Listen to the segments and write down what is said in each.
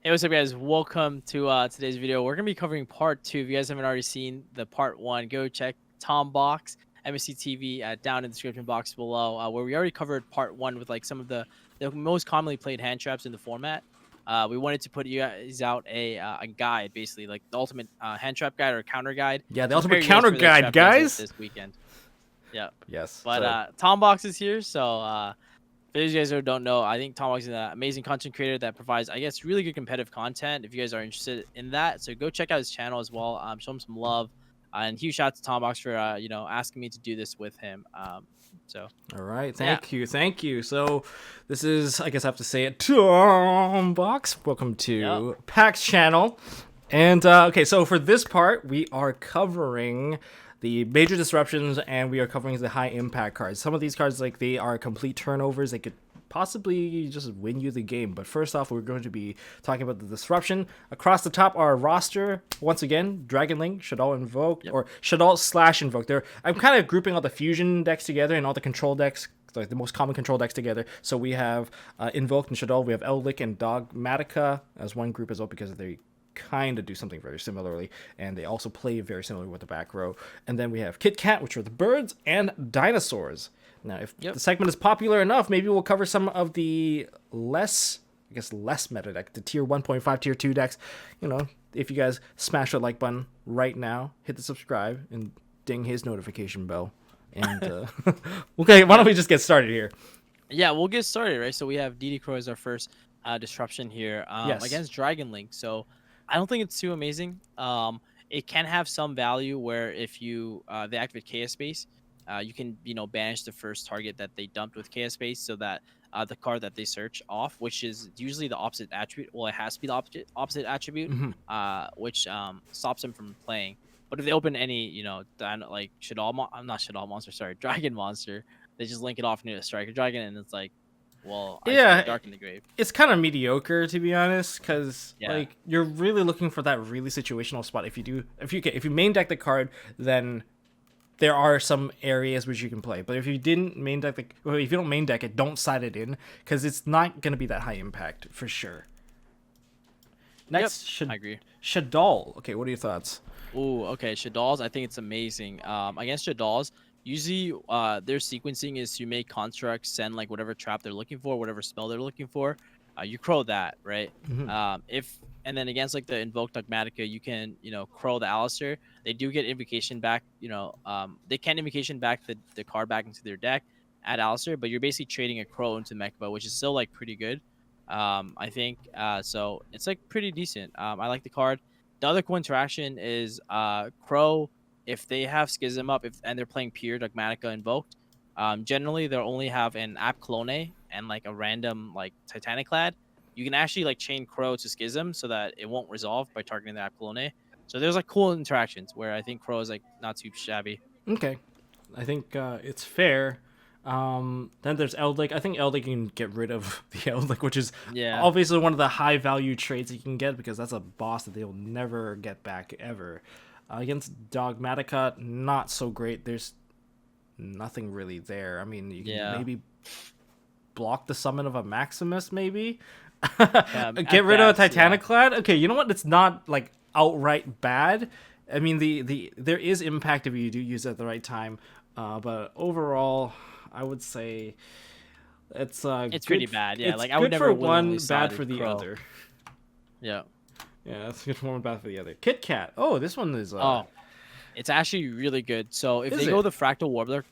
Hey, what's up, guys? Welcome to today's video. We're gonna be covering part 2. If you guys haven't already seen the part 1, go check Tom Box MSTTV down in the description box below, where we already covered part 1 with like some of the most commonly played hand traps in the format. We wanted to put you guys out a guide, basically like the ultimate hand trap guide or counter guide Yeah, the to prepare ultimate you guys counter for the guide, extravaganza guys. this weekend. Yeah, Yes. but So, Tom Box is here, so for those of you guys who don't know, I think Tom is an amazing content creator that provides, I guess, really good competitive content. If you guys are interested in that, so go check out his channel as well. Show him some love, and huge shout out to Tom Box for asking me to do this with him. So all right. yeah, Thank you. So, this is, I guess I have to say it, Tom Box. Welcome yep, to PAK's channel. And okay, so for this part, we are covering the major disruptions, and we are covering the high impact cards. Some of these cards, like, they are complete turnovers. They could possibly just win you the game. But first off, we're going to be talking about the disruption. Across the top, our roster, once again, Dragon Link, Shaddoll Invoke, yep, or Shaddoll / Invoke. There, I'm kind of grouping all the fusion decks together and all the control decks, like the most common control decks together. So we have Invoke and Shaddoll. We have Eldlich and Dogmatica as one group as well, because they kind of do something very similarly, and they also play very similarly with the back row. And then we have Kit Kat, which are the birds, and dinosaurs. Now, if yep. the segment is popular enough, maybe we'll cover some of the less meta deck, the tier 1.5, tier 2 decks. You know, if you guys smash the like button right now, hit the subscribe, and ding his notification bell. And okay, why don't we just get started here? Yeah, we'll get started, right? So we have DD Crow as our first disruption here Yes. against Dragon Link. So I don't think it's too amazing. It can have some value where if you they activate Chaos Space, you can banish the first target that they dumped with Chaos Space, so that the card that they search off, which is usually the opposite attribute. Well, it has to be the opposite attribute, Hmm. which stops them from playing. But if they open any, like I'm not Shaddoll monster, sorry, Dragon monster, they just link it off near the Striker Dragon, and it's like, well, I just put Yeah, Dark in the Grave. it's kind of mediocre, to be honest, because Yeah. like you're really looking for that really situational spot. If you main deck the card, then there are some areas which you can play. But if you didn't main deck if you don't main deck it, don't side it in, because it's not gonna be that high impact for sure. Yep. Next, I agree. Shaddoll. Okay, what are your thoughts? Ooh, okay. Shaddolls, I think it's amazing. Against Shaddolls, usually their sequencing is to make constructs send like whatever trap they're looking for, whatever spell they're looking for. You crow that, right? Hmm. If and then against like the Invoke Dogmatica, you can crow the Alistair. They do get invocation back. They can invocation back the card back into their deck at Alistair, but you're basically trading a crow into Mechba, which is still like pretty good. I think so. It's like pretty decent. I like the card. The other cool interaction is Crow. If they have Schism up, and they're playing Pure Dogmatica Invoked, generally they'll only have an App Clone and like a random like Titaniclad. You can actually like chain Crow to Schism so that it won't resolve by targeting the App Clone. So there's like cool interactions where I think Crow is like not too shabby. Okay, I think it's fair. Then there's Eldlich. I think Eldlich can get rid of the Eldlich, which is Yeah. obviously one of the high value traits you can get, because that's a boss that they'll never get back ever. Against Dogmatica, not so great. There's nothing really there. I mean, you can Yeah. maybe block the summon of a Maximus, maybe. Yeah. Get At rid of a best, yeah. Titaniclad. Okay, you know what? It's not like outright bad. I mean, there is impact if you do use it at the right time. But overall, I would say it's It's pretty good. bad. Yeah. It's Like I would good for never willingly one, bad side for with the Crow. other. Yeah. Yeah, that's good for one, bad for the other. Kit Kat. Oh, this one is Oh, it's actually really good. So if is they go it? the Fractal Warbler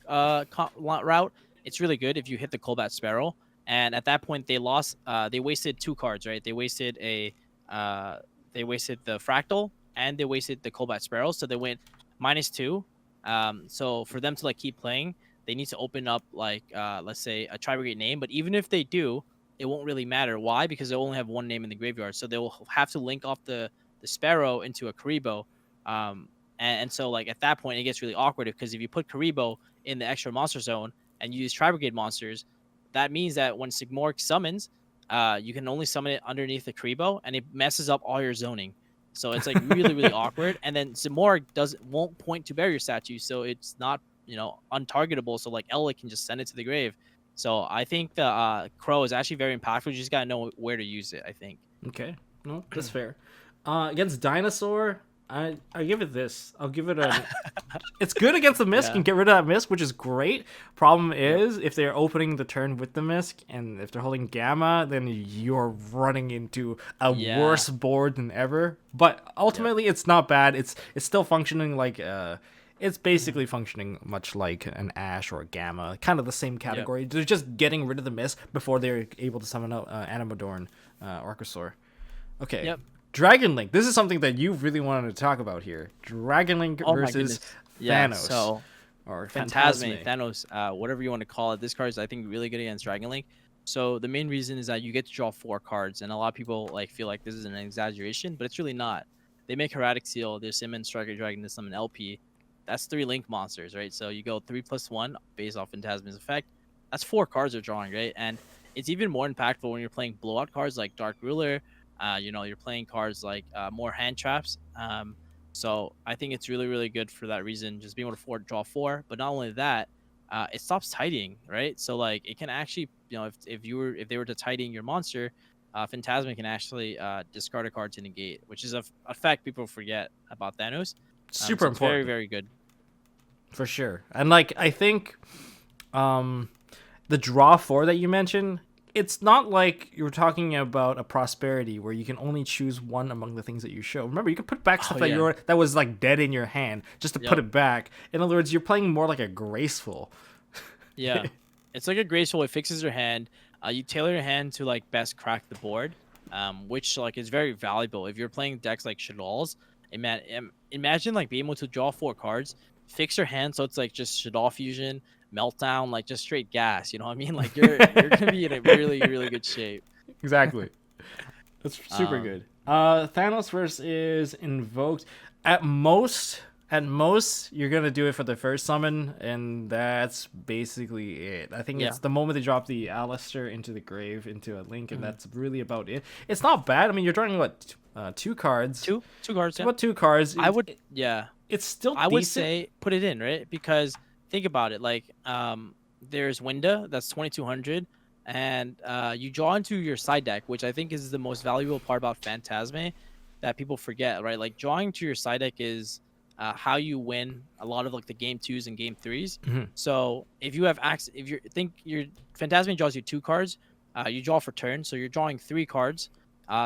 route, it's really good if you hit the Colbat Sparrow. And at that point, they wasted 2 cards, right? Uh, they wasted the Fractal and they wasted the Colbat Sparrow. So they went -2. So for them to like keep playing, they need to open up like let's say a Tri-Brigade name. But even if they do, it won't really matter. Why? Because they only have one name in the graveyard. So they will have to link off the Sparrow into a Karibo. Um, and so, like, at that point, it gets really awkward because if you put Karibo in the extra monster zone and you use Tri-Brigade monsters, that means that when Sigmoric summons, you can only summon it underneath the Karibo, and it messes up all your zoning. So it's like really, really awkward. And then Sigmoric won't point to barrier statues, so it's not untargetable. So like Eldlich can just send it to the grave. So I think the Crow is actually very impactful. You just gotta know where to use it, I think. Okay. No, that's fair. Against Dinosaur, I give it this. I'll give it a. It's good against the Misk Yeah. and get rid of that Misk, which is great. Problem Yep. is, if they're opening the turn with the Misk and if they're holding Gamma, then you're running into a Yeah. worse board than ever. But Yep. ultimately, it's not bad. It's still functioning like it's Mhm. basically functioning much like an Ash or a Gamma, kind of the same Yep. category. They're just getting rid of the Misk before they're able to summon out Animadorn, Archosaur. Okay. Yep. Dragon Link. This is something that you really wanted to talk about here. Dragon Link Oh my versus goodness. Yeah. Thanos So or Fantasme, Fantasme. Thanos, whatever you want to call it. This card is, I think, really good against Dragon Link. So the main reason is that you get to draw 4 cards, and a lot of people like feel like this is an exaggeration, but it's really not. They make Hermetic Seal, there's Summon Striker Dragon, there's Summon LP. That's 3 Link monsters, right? So you go 3+1 based off Phantasma's effect. That's 4 cards you're drawing, right? And it's even more impactful when you're playing blowout cards like Dark Ruler. You're playing cards like more hand traps. So I think it's really, really good for that reason, just being able to draw 4. But not only that, it stops tidying, right? So like it can actually, if they were to tidying your monster, Phantasma can actually discard a card to negate, which is a fact people forget about Thanos. Super So it's very, important very good. for sure. And like I think um the draw 4 that you mentioned, it's not like you're talking about a prosperity where you can only choose one among the things that you show. Remember, you can put back Oh stuff yeah, that was like dead in your hand just to put yep, it back. In other words, you're playing more like a graceful. yeah. It's like a graceful. It fixes your hand. You tailor your hand to like best crack the board, which like is very valuable if you're playing decks like Shadal's. Imagine like being able to draw 4 cards, fix your hand so it's like just Shadal fusion, meltdown, like just straight gas. You know what I mean? Like you're gonna be in a really, really good shape. Exactly. That's super Um, good. Thanos versus Invoked. At most, at most, you're gonna do it for the first summon, and that's basically it. I think yeah. it's the moment they drop the Alistair into the grave into a link, and Mhm. that's really about it. It's not bad. I mean, you're drawing what 2 cards. Two cards. It's Yeah. about 2 cards. I would. Yeah. It's still I would decent. say put it in, right? Because think about it, like there's Winda, that's 2200, and you draw into your side deck, which I think is the most valuable part about Phantasme that people forget, right? Like drawing to your side deck is how you win a lot of like the game 2s and game 3s. Mhm. So if you have access, if you think your Phantasme draws you 2 cards, you draw for turn, so you're drawing 3 cards.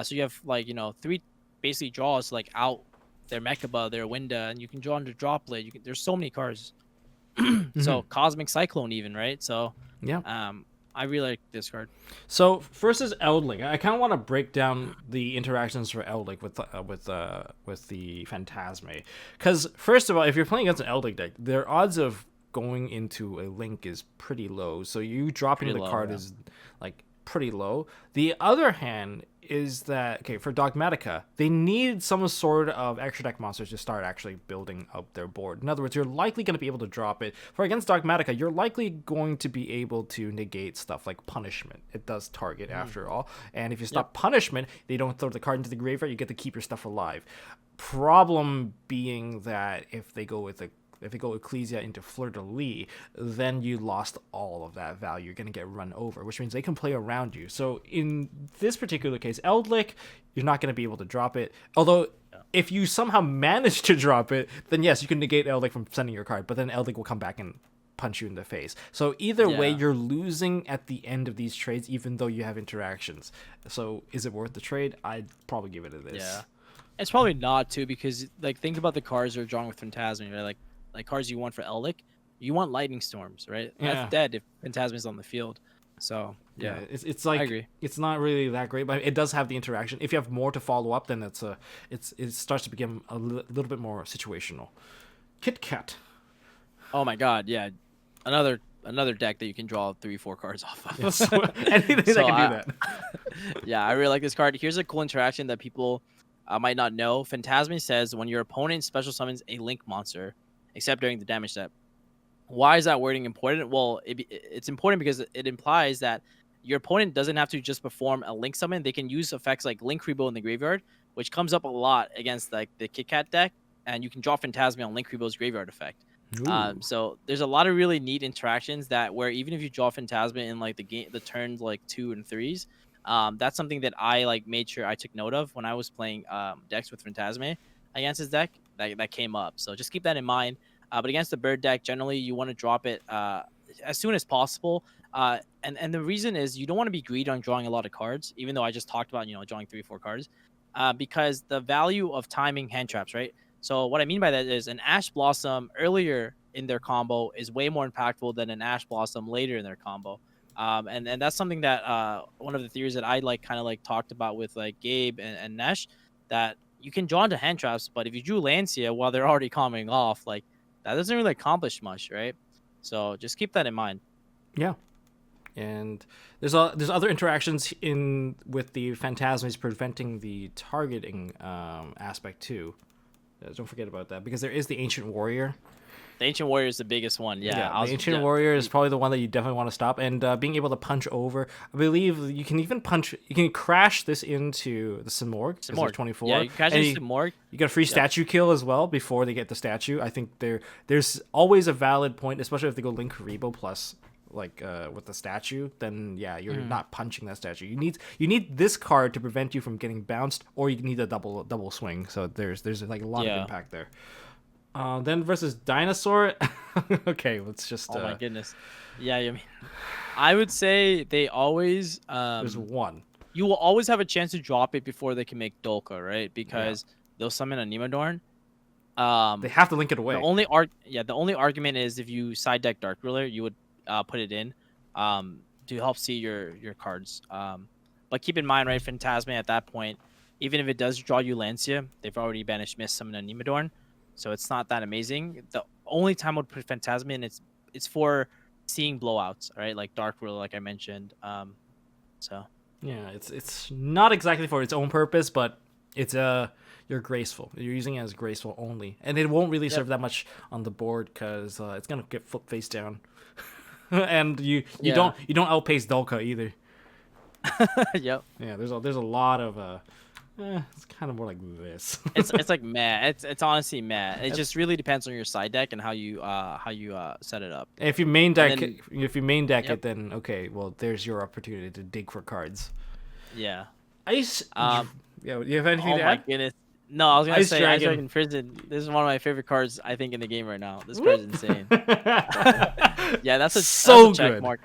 So you have like 3 basically draws like out their Mechaba, their Winda, and you can draw into Droplet. There's so many cards. Mhm. So Cosmic Cyclone even, right? So Yeah. um I really like this card. So versus Eldlich, I kind of want to break down the interactions for Eldlich with the Fantasme, because first of all, if you're playing against an Eldlich deck, their odds of going into a link is pretty low. So you dropping Pretty the low, card yeah. is like pretty low. The other hand is that okay for Dogmatica, they need some sort of extra deck monsters to start actually building up their board. In other words, you're likely going to be able to drop it. For against Dogmatica, you're likely going to be able to negate stuff like punishment. It does target Mm. after all, and if you Yep. stop punishment, they don't throw the card into the graveyard. You get to keep your stuff alive. Problem being that if they go Ecclesia into Fleur de Lis, then you lost all of that value. You're going to get run over, which means they can play around you. So in this particular case, Eldlich, you're not going to be able to drop it. Although, Yeah. if you somehow manage to drop it, then yes, you can negate Eldlich from sending your card, but then Eldlich will come back and punch you in the face. So either way, Yeah. you're losing at the end of these trades, even though you have interactions. So is it worth the trade? I'd probably give it a this. Yeah. It's probably not too because like think about the cards you're drawing with Phantasm, right? Like cards you want for Eldlik. You want Lightning Storms, right? That's Yeah. dead if Phantasm is on the field. So Yeah, yeah, it's I like agree. it's not really that great, but it does have the interaction. If you have more to follow up, then it starts to become a little bit more situational. Kit Kat. Oh my god, yeah. Another deck that you can draw 3, 4 cards off of. Yes. Anything that So can do I that. yeah, I really like this card. Here's a cool interaction that people might not know. Phantasme says when your opponent special summons a Link monster, except during the damage step. Why is that wording important? Well, it's important because it implies that your opponent doesn't have to just perform a Link summon. They can use effects like Link Rebo in the graveyard, which comes up a lot against like the Kit Kat deck, and you can draw Phantasme on Link Rebo's graveyard effect. Ooh. So there's a lot of really neat interactions that where even if you draw Phantasma in like the turns like 2 and 3s, That's something that I like made sure I took note of when I was playing decks with Fantastical against his deck. That came up, so just keep that in mind. But against the bird deck, generally you want to drop it as soon as possible. And the reason is you don't want to be greedy on drawing a lot of cards, even though I just talked about drawing 3 or 4 cards, because the value of timing hand traps, right? So what I mean by that is an Ash Blossom earlier in their combo is way more impactful than an Ash Blossom later in their combo. And that's something that one of the theories that I like kind of like talked about with like Gabe and Nesh, that you can draw into hand traps, but if you drew Lancia while they're already coming off, like that doesn't really accomplish much, right? So just keep that in mind. Yeah. And there's other interactions in with the Phantasmays preventing the targeting aspect too. Don't forget about that, because there is the Ancient Warrior. The Ancient Warrior is the biggest one. Yeah, The Ancient Warrior is probably the one that you definitely want to stop. And being able to punch over, I believe you can even you can crash this into the Simorgh. Simorgh. 24. Yeah, you can crash into Simorgh. You got a free statue kill as well before they get the statue. I think there's always a valid point, especially if they go Link Karibo plus like with the statue. Then yeah, you're not punching that statue. You need this card to prevent you from getting bounced, or you need a double swing. So there's like a lot of impact there. Then versus Dinosaur. Okay, let's just. Oh my goodness. Yeah, I mean, I would say they always. There's one. You will always have a chance to drop it before they can make Dolka, right? Because they'll summon a Nemodorn. They have to link it away. The only argument is if you side deck Dark Ruler, you would put it in, to help see your cards. But keep in mind, right, Fantastical at that point, even if it does draw you Lancia, they've already banished Mist, summon a Nemodorn. So it's not that amazing. The only time I would put Fantastical in, it's for seeing blowouts, right? Like Dark Ruler, like I mentioned. So yeah, it's not exactly for its own purpose, but it's you're graceful. You're using it as graceful only, and it won't really serve that much on the board because it's gonna get flipped face down, and you don't outpace Dolka either. Yep. Yeah, there's a lot of it's kind of more like this. it's like meh. It's honestly meh. It just really depends on your side deck and how you set it up. If you main deck it, then okay, well there's your opportunity to dig for cards. Yeah. Ice. Yeah. You have anything to add? Oh my goodness. No, I was gonna say Dragon. Ice Dragon Prison. This is one of my favorite cards I think in the game right now. This card's insane. Yeah, that's a check good. mark.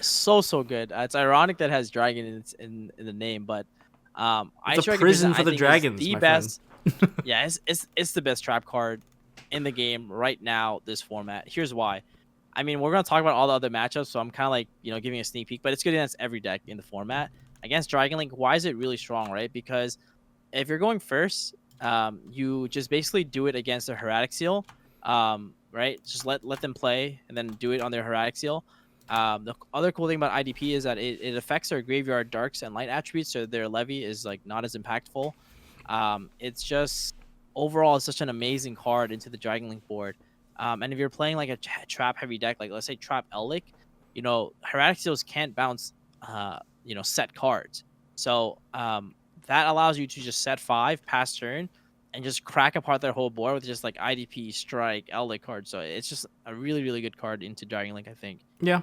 So good. It's ironic that it has dragon in the name, but it's a prison for the dragons. The best. Yeah, it's the best trap card in the game right now. This format. Here's why. I mean, we're gonna talk about all the other matchups, so I'm kind of like giving a sneak peek, but it's good against every deck in the format. Against Dragon Link, why is it really strong, right? Because if you're going first, you just basically do it against a Heretic Seal, right? Just let them play and then do it on their Heretic Seal. The other cool thing about IDP is that it affects their graveyard darks and light attributes, so their levy is like not as impactful. It's just overall it's such an amazing card into the Dragon Link board. And if you're playing like a trap heavy deck, like let's say Trap Eldlich, Heretic Seals can't bounce set cards. So that allows you to just set 5 pass turn and just crack apart their whole board with just like IDP, Strike, Eldlich cards. So it's just a really, really good card into Dragon Link, I think. Yeah.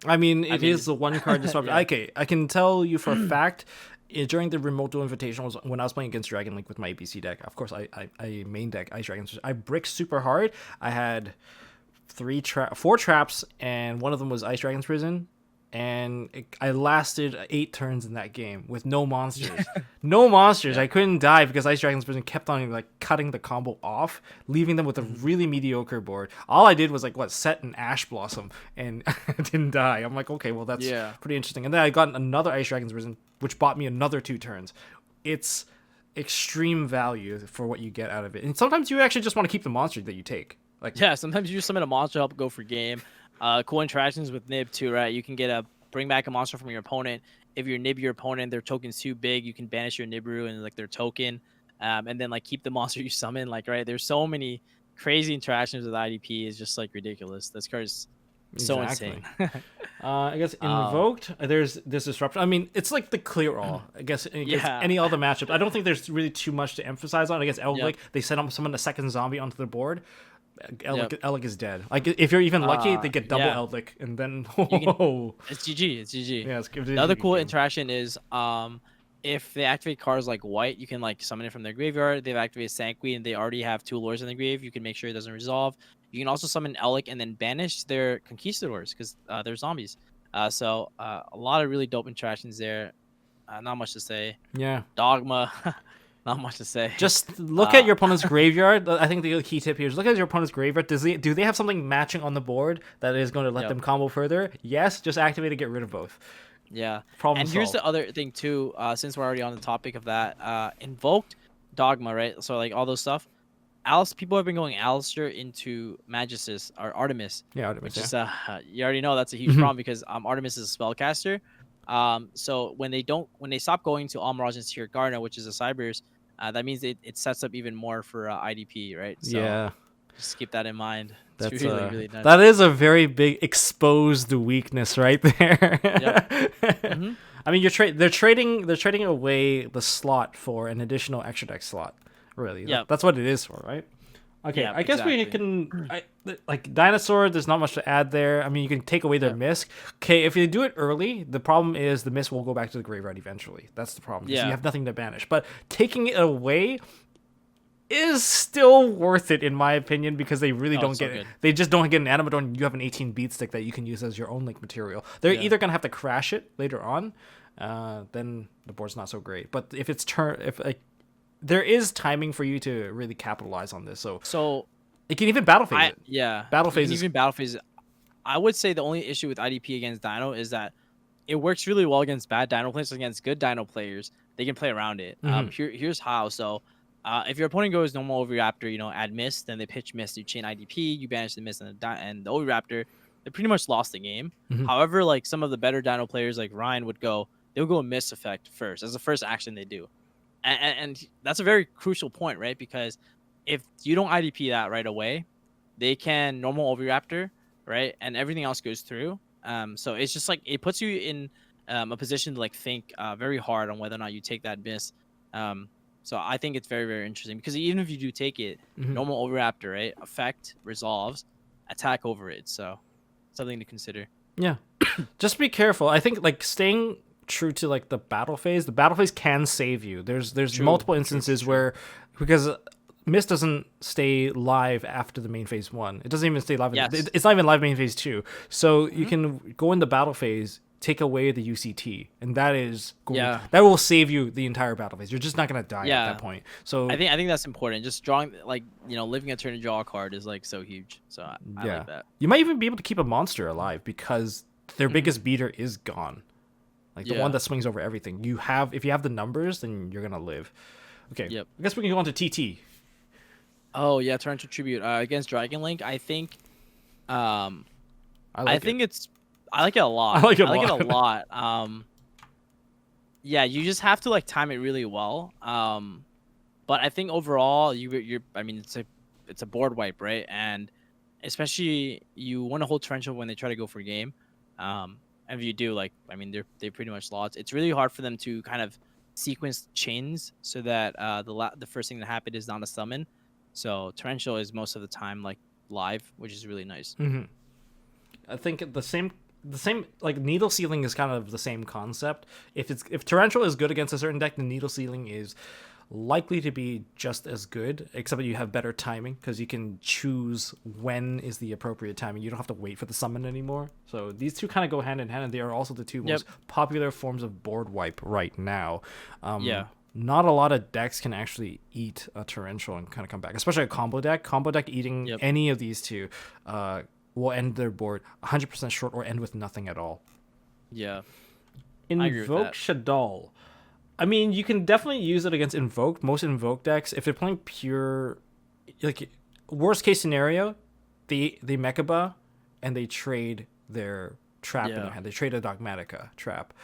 I mean, it is the one card disruptor. Yeah. Okay, I can tell you for a fact, during the Remote Duel Invitationals, when I was playing against Dragon Link with my ABC deck, of course, I main deck Ice Dragons. I bricked super hard. I had 4 traps, and one of them was Ice Dragon's Prison. And I lasted 8 turns in that game with no monsters. No monsters. Yeah. I couldn't die because Ice Dragon's Prison kept on like cutting the combo off, leaving them with a really mediocre board. All I did was set an Ash Blossom and I didn't die. I'm like, okay, well that's pretty interesting. And then I got another Ice Dragon's Prison, which bought me another 2 turns. It's extreme value for what you get out of it. And sometimes you actually just want to keep the monster that you take. Sometimes you just summon a monster to help go for game. Cool interactions with Nib too, right? You can bring back a monster from your opponent. If you Nib your opponent, their token's too big, you can banish your Nibiru and their token, and then keep the monster you summon. Right? There's so many crazy interactions with IDP. It's just ridiculous. This card is so insane. I guess invoked. There's this disruption. I mean, it's like the clear all. I guess against any other matchup. I don't think there's really too much to emphasize on. Against Eldlich, they summon a second zombie onto the board. Eldlich is dead. Like if you're even lucky, they get double yeah. Eldlich, and then It's GG. It's GG. yeah, it's The other cool interaction is if they activate cards like White, you can like summon it from their graveyard. They've activated Sanqui and they already have 2 lures in the grave. You can make sure it doesn't resolve. You can also summon Eldlich and then banish their Conquistadors because they're zombies. So a lot of really dope interactions there. Not much to say. Yeah. Dogma. Not much to say. Just look at your opponent's graveyard. I think the key tip here is look at your opponent's graveyard. Do they have something matching on the board that is going to let them combo further? Yes, just activate to get rid of both. Yeah. Problem and solved. Here's the other thing too, since we're already on the topic of that, invoked Dogma, right? So like all those stuff. People have been going Alistair into Magus or Artemis. Yeah, Artemis. Which is you already know that's a huge problem because Artemis is a spellcaster. So when they stop going to Almirage and Secret Gardener, which is a Cybers, that means it sets up even more for IDP, right? So yeah. Just keep that in mind. It's That's really nice. That is a very big exposed weakness right there. Yep. Mm-hmm. I mean, they're trading away the slot for an additional extra deck slot. Really, yeah, that's what it is for, right? Okay, yep, I guess we can like Dinosaur. There's not much to add there. I mean, you can take away their Mist. Okay, if you do it early, the problem is the Mist will go back to the graveyard eventually. That's the problem. Yeah, you have nothing to banish. But taking it away is still worth it in my opinion because they really don't get it. They just don't get an Animadorn. You have an 18 beat stick that you can use as your own link material. They're either gonna have to crash it later on, then the board's not so great. But if it's there is timing for you to really capitalize on this. So it can even battle phase it. Yeah. Battle phase even battle phase it. I would say the only issue with IDP against Dino is that it works really well against bad Dino players. Against good Dino players, they can play around it. Here's how. So if your opponent goes normal Oviraptor, add Mist, then they pitch Mist, you chain IDP, you banish the Mist and the Oviraptor, they pretty much lost the game. However, like some of the better Dino players like Ryan they'll go Mist effect first as the first action they do. And that's a very crucial point, right? Because if you don't IDP that right away, they can normal Oviraptor, right? And everything else goes through. So it's just like it puts you in a position to like think very hard on whether or not you take that Mist. So I think it's very, very interesting because even if you do take it, normal Oviraptor, right? Effect resolves, attack over it. So something to consider. Yeah. Just be careful. I think like staying true to like the battle phase can save you. There's multiple instances where because Mist doesn't stay live after the main phase 1. It doesn't even stay live. It's not even live main phase 2. So you can go in the battle phase, take away the UCT, and that will save you the entire battle phase. You're just not gonna die at that point. So I think that's important. Just drawing living a turn to draw a card is like so huge. So I like that. You might even be able to keep a monster alive because their biggest beater is gone. Like the one that swings over everything. If you have the numbers, then you're gonna live. Okay. Yep. I guess we can go on to TT. Oh yeah, Torrential Tribute against Dragon Link. I think, I like it a lot. I like it a lot. Yeah, you just have to like time it really well. But I think overall, it's a board wipe, right? And especially you want to hold Torrential when they try to go for game. And if you do, they pretty much lost. It's really hard for them to kind of sequence chains so that the first thing that happened is not a summon. So Torrential is most of the time like live, which is really nice. I think the same like Needle Sealing is kind of the same concept. If Torrential is good against a certain deck, the Needle Sealing is likely to be just as good, except that you have better timing because you can choose when is the appropriate timing. You don't have to wait for the summon anymore. So these two kind of go hand in hand, and they are also the two most popular forms of board wipe right now. Not a lot of decks can actually eat a Torrential and kind of come back, especially a combo deck. Combo deck eating any of these two will end their board 100% short or end with nothing at all. Yeah. Invoke Shaddoll. I mean, you can definitely use it against Invoke. Most Invoke decks, if they're playing pure, like worst case scenario, they Mechaba and they trade their trap in their hand. They trade a Dogmatica trap.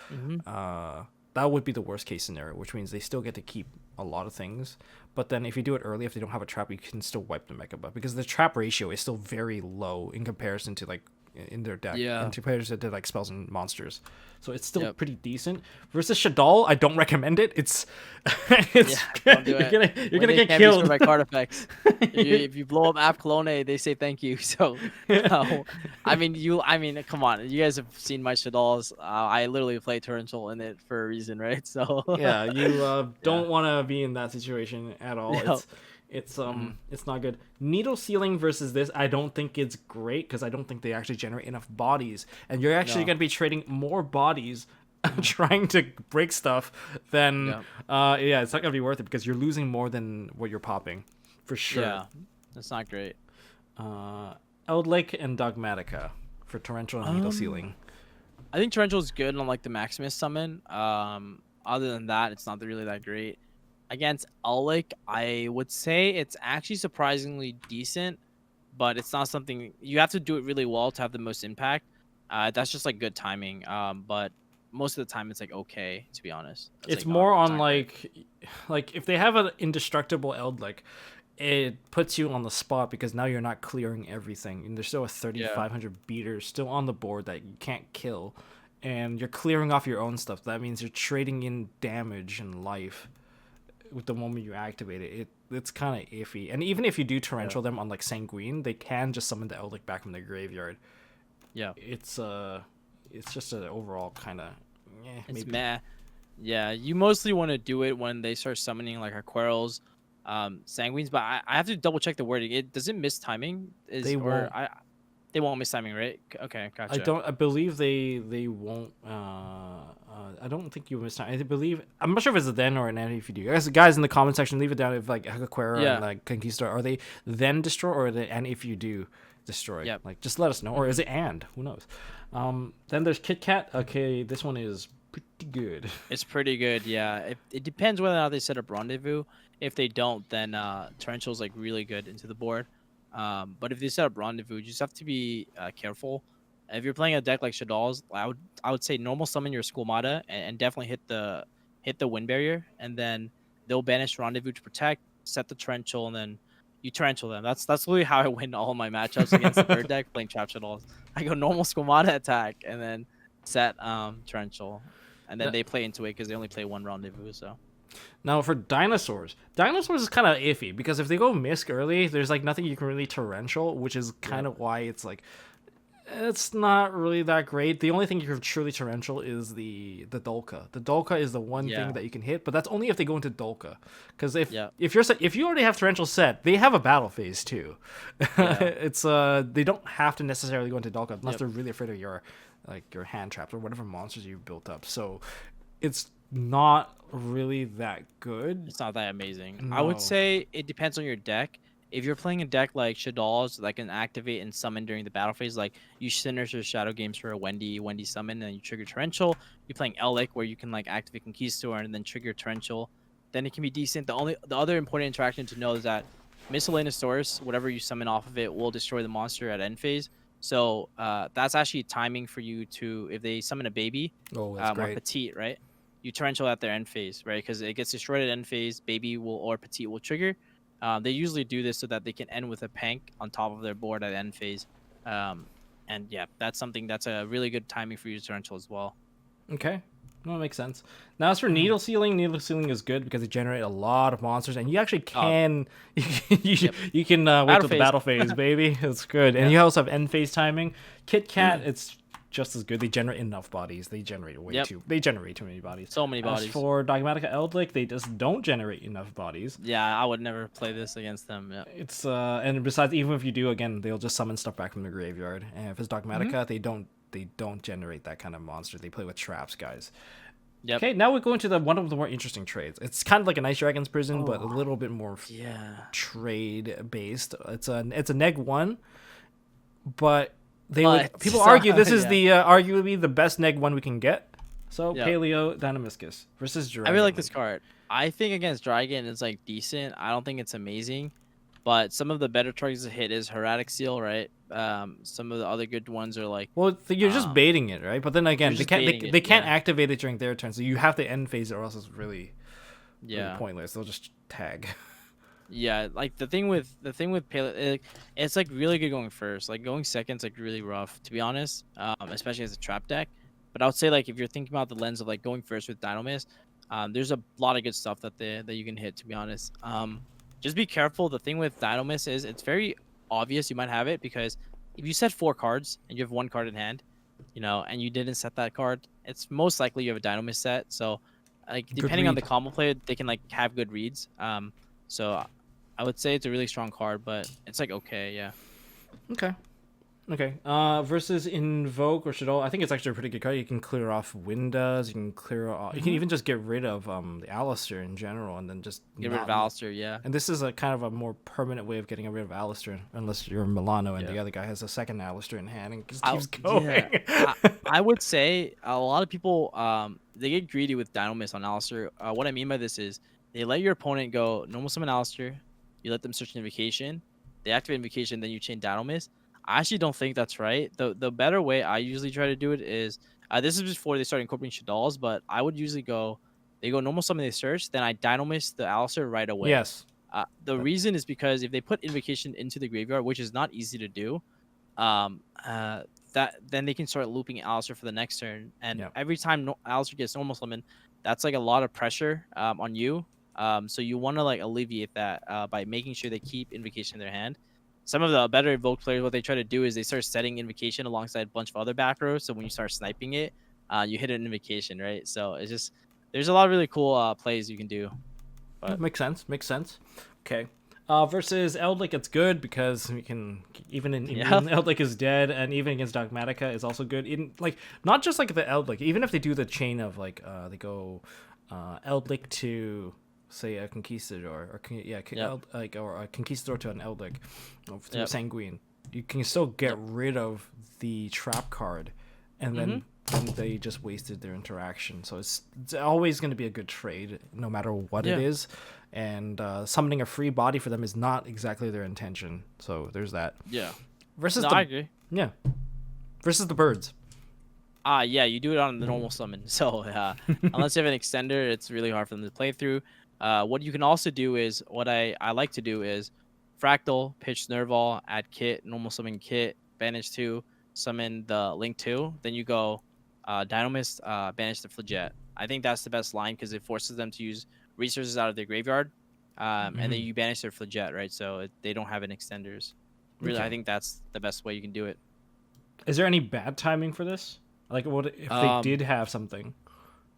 That would be the worst case scenario, which means they still get to keep a lot of things. But then if you do it early, if they don't have a trap, you can still wipe the Mechaba because the trap ratio is still very low in comparison to like in their deck in comparison to like spells and monsters. so it's still Yep. pretty decent. Versus Shaddoll, I don't recommend it. It's Yeah, don't do it. you're When gonna they get can't be killed. destroyed by card effects. If you blow up App Clone, they say thank you. So, I mean, come on. You guys have seen my Shaddolls. I literally play Torrential in it for a reason, right? So, Yeah, you yeah. don't want to be in that situation at all. Yep. Mhm. It's not good. Needle Sealing versus this, I don't think it's great because I don't think they actually generate enough bodies, and you're actually No. going to be trading more bodies trying to break stuff than Yep. yeah, it's not going to be worth it because you're losing more than what you're popping, for sure. Yeah. That's not great. Eldlich and Dogmatica for Torrential and Needle Sealing. I think Torrential is good on like the Maximus summon. Other than that, it's not really that great. Against Eldlich, I would say it's actually surprisingly decent, but it's not something you have to do it really well to have the most impact. That's just like good timing. But most of the time it's like okay, to be honest. It's It's like more it's on not great. like if they have an indestructible Eldlich, it puts you on the spot because now you're not clearing everything, and there's still a Yeah. 3,500 beater still on the board that you can't kill, and you're clearing off your own stuff. That means you're trading in damage and life with the moment you activate it. It's kind of iffy, and even if you do torrential them on like Sanguine, they can just summon the Eldlich back from the graveyard. Yeah. It's just an overall kind of It's maybe. meh. Yeah, you mostly want to do it when they start summoning like Aquarels, Sanguines, but I have to double check the wording. It does it miss timing? They won't. They won't miss timing, right? Okay, I gotcha. don't. I believe they won't. I don't think you miss time. I believe. I'm not sure if it's a then or an and if you do. Guys in the comment section, leave it down if like Aquera Yeah. and like Conquistador are they then destroy or are they and if you do destroy. Yep. Like just let us know. Or is it and? Who knows? Then there's Kit Kat. Okay, this one is pretty good. It's pretty good, yeah. It depends whether or not they set up Rendezvous. If they don't, then Torrential's like really good into the board. But if they set up Rendezvous, you just have to be careful. If you're playing a deck like Shaddolls, I would say normal summon your Squamata and definitely hit the wind barrier, and then they'll banish Rendezvous to protect, set the Torrential, and then you Torrential them. That's literally how I win all my matchups against the third deck playing Trap Shaddolls. I go normal Squamata attack and then set Torrential, and then Yeah. they play into it because they only play one Rendezvous. So Now for dinosaurs is kind of iffy because if they go Misk early, there's like nothing you can really torrential, which is kind of why it's like it's not really that great. The only thing you can truly torrential is the Dolka. The Dolka is the one Yeah. thing that you can hit, but that's only if they go into Dolka. Because Yeah. if you already have torrential set, they have a battle phase too. Yeah. It's they don't have to necessarily go into Dolka unless Yep. they're really afraid of your like your hand traps or whatever monsters you've built up. So it's not really that good. It's not that amazing. I No. would say it depends on your deck. If you're playing a deck like Shaddolls that can activate and summon during the battle phase, like you Sinister Shadow Games for a Wendy summon, and you trigger Torrential. You're playing Eldlich where you can like activate Conquistador and then trigger Torrential. Then it can be decent. The other important interaction to know is that Miscellaneous Source, whatever you summon off of it, will destroy the monster at end phase. So that's actually timing for you to if they summon a baby, Oh, that's or great. Petite, right? You Torrential at their end phase, right? Because it gets destroyed at end phase, baby will or Petite will trigger. They usually do this so that they can end with a Pank on top of their board at end phase. And yeah, that's something that's a really good timing for you to Torrential as well. Okay. No, that makes sense. Now, as for needle sealing is good because it generates a lot of monsters, and you actually can you can wait Battle till the phase. battle phase, baby. It's good, and you also have end phase timing. Kit Kat, it's just as good. They generate enough bodies. They generate They generate too many bodies. So many As bodies. for Dogmatica Eldlich, they just don't generate enough bodies. Yeah, I would never play this against them. Yeah. It's and besides, even if you do, again, they'll just summon stuff back from the graveyard. And if it's Dogmatica, they don't generate that kind of monster. They play with traps, guys. Yep. Okay, now we go into one of the more interesting trades. It's kind of like an Ice Dragon's Prison, but a little bit more Yeah. trade based. It's a neg one, but But- people argue this is yeah. the arguably the best neg one we can get. So Yep. Paleo Dinomischus versus Dragon. I really like this card. I think against Dragon it's like decent. I don't think it's amazing, but some of the better targets to hit is Heretic Seal, right? Some of the other good ones are like Well, you're just baiting it, right? But then again, You're they just can't baiting they it, can't yeah. activate it during their turn, so you have to end phase it, or else it's really yeah. pointless. They'll just tag. Yeah, like the thing with Paleo, it's like really good going first. Like going second's like really rough, to be honest. Especially as a trap deck. But I would say like if you're thinking about the lens of like going first with Dynamis, there's a lot of good stuff that you can hit. To be honest, just be careful. The thing with Dynamis is it's very obvious you might have it because if you set 4 cards and you have 1 card in hand, and you didn't set that card, it's most likely you have a Dynamis set. So like Good depending on the read. combo player, they can like have good reads. So I would say it's a really strong card, but it's like okay, yeah. Okay. Okay. Versus Invoke or Shadow, I think it's actually a pretty good card. You can clear off Windows. You can clear off. You can even just get rid of the Alistair in general, and then just Get rid of Alistair, yeah. And this is a kind of a more permanent way of getting rid of Alistair, unless you're Milano and Yeah. the other guy has a second Alistair in hand and just I- keeps going. Yeah, I would say a lot of people they get greedy with Dynamis on Alistair. What I mean by this is they let your opponent go normal summon Alistair, you let them search Invocation, they activate Invocation, then you chain Dynamis. I actually don't think that's right. The better way I usually try to do it is this is before they start incorporating Shaddolls, but I would usually they go normal summon, they search, then I Dynamis the Alistair right away. Yes. The reason is because if they put Invocation into the graveyard, which is not easy to do, um, uh, then they can start looping Alistair for the next turn. And Yep. every time Alistair gets normal summon, that's like a lot of pressure on you. So you want to like alleviate that by making sure they keep Invocation in their hand. Some of the better Evoke players, what they try to do is they start setting Invocation alongside a bunch of other back rows. So when you start sniping it, you hit an Invocation, right? So it's just there's a lot of really cool plays you can do. But Makes sense. Makes sense. Okay. Versus Eldlich, it's good because we can even in when Eldlich is dead, and even against Dogmatica is also good. In like not just like the Eldlich, even if they do the chain of like they go Eldlich to say a Conquistador or or a Conquistador to an Eldlich through Sanguine, you can still get rid of the trap card, and then they just wasted their interaction. So it's always going to be a good trade no matter what it is. And summoning a free body for them is not exactly their intention. So there's that. Yeah. Versus I agree. Yeah. Versus the birds. Yeah, you do it on the normal summon. So unless you have an extender, it's really hard for them to play through. What you can also do is what I like to do is Fractal, pitch Nerval, add Kit, normal summon Kit, banish 2, summon the Link 2. Then you go Dynamis, banish the Flaget. I think that's the best line because it forces them to use resources out of their graveyard, and then you banish their Flaget, right? So they don't have an extenders. Really, I think that's the best way you can do it. Is there any bad timing for this? Like, what if they did have something?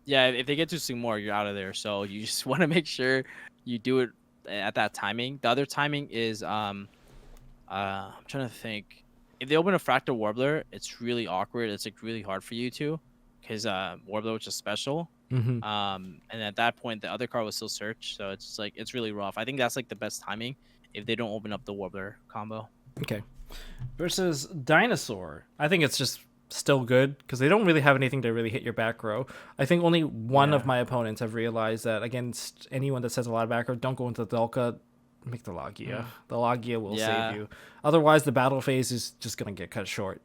Yeah, if they get to Seymour, you're out of there. So you just want to make sure you do it at that timing. The other timing is I'm trying to think. If they open a Fractal Warbler, it's really awkward. It's like really hard for you to, because Warbler was just special. And at that point, the other card was still search, so it's just like it's really rough. I think that's like the best timing if they don't open up the Warbler combo. Okay. Versus Dinosaur, I think it's just still good because they don't really have anything to really hit your back row. I think only one of my opponents have realized that against anyone that says a lot of back row, don't go into the Delca, make the Logia. The Logia will save you. Otherwise, the battle phase is just gonna get cut short.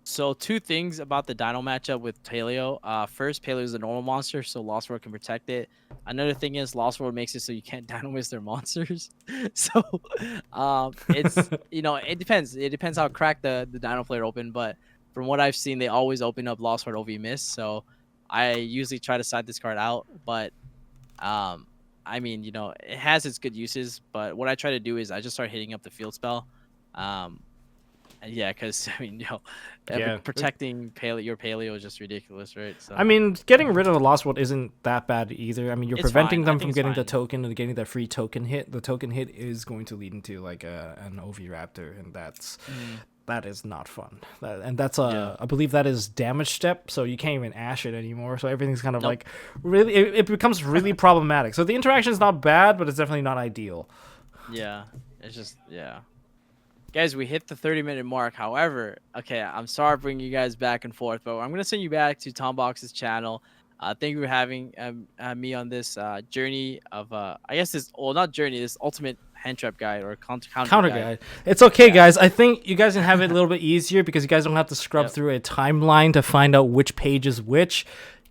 So two things about the Dino matchup with Paleo. First, Paleo is a normal monster, so Lost World can protect it. Another thing is Lost World makes it so you can't Dino miss their monsters. So it's it depends. It depends how cracked the Dino player open, but from what I've seen, they always open up Lost World OV miss. So I usually try to side this card out, but I mean, it has its good uses, but what I try to do is I just start hitting up the field spell. Yeah, because I mean, protecting your paleo is just ridiculous, right? So I mean, getting rid of the Lost World isn't that bad either. I mean, you're preventing them from getting the token and getting that free token hit. The token hit is going to lead into like an OV Raptor, and that is not fun. I believe that is damage step, so you can't even ash it anymore. So everything's kind of like really, it becomes really problematic. So the interaction is not bad, but it's definitely not ideal. Yeah, it's just Guys, we hit the 30-minute mark. However, okay, I'm sorry bringing you guys back and forth, but I'm going to send you back to Tombox's channel. Thank you for having me on this journey of, this ultimate hand trap guide or counter guide. It's okay, guys. I think you guys can have it a little bit easier because you guys don't have to scrub through a timeline to find out which page is which.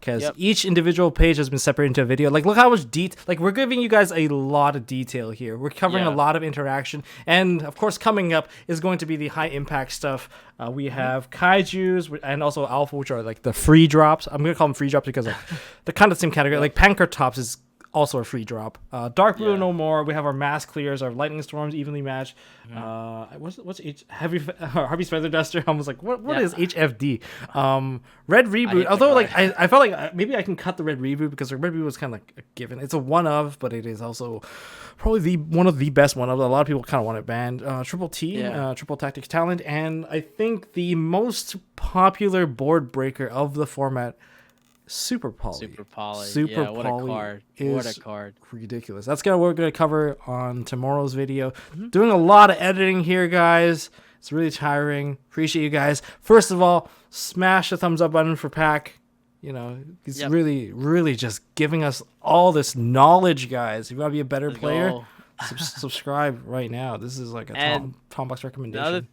because Yep. each individual page has been separated into a video. Like, look how much like we're giving you guys a lot of detail here. We're covering a Yeah. lot of interaction, and of course, coming up is going to be the high impact stuff. We have kaiju's and also alpha, which are like the free drops. I'm gonna call them free drops because they're kind of the same category. Like Pankratops is also a free drop. Dark blue Yeah. no more. We have our mass clears, our lightning storms evenly matched. What's Harvey's feather duster? I was like, what is HFD? Red reboot. the Although card. like I felt like maybe I can cut the red reboot because the red reboot was kind of like a given. It's a one of, but it is also probably one of the best one of. A lot of people kind of want it banned. Triple T, triple tactics talent, and I think the most popular board breaker of the format. Super Poly. Super Poly. Super Yeah, what Poly a card. is What a card. ridiculous. That's what we're going to cover on tomorrow's video. Doing a lot of editing here, guys. It's really tiring. Appreciate you guys. First of all, smash the thumbs up button for PAK. You know, he's really, really just giving us all this knowledge, guys. If you want to be a better player, subscribe right now. This is like a Tom Box recommendation.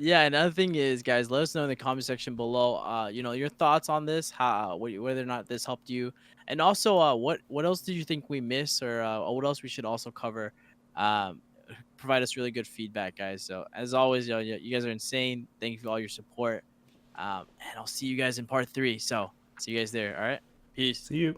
Another thing is, guys, let us know in the comment section below, you know, your thoughts on this, whether or not this helped you, and also what else did you think we missed, or what else we should also cover. Provide us really good feedback, guys. So as always, you guys are insane. Thank you for all your support, and I'll see you guys in part 3. So see you guys there. All right, peace. See you.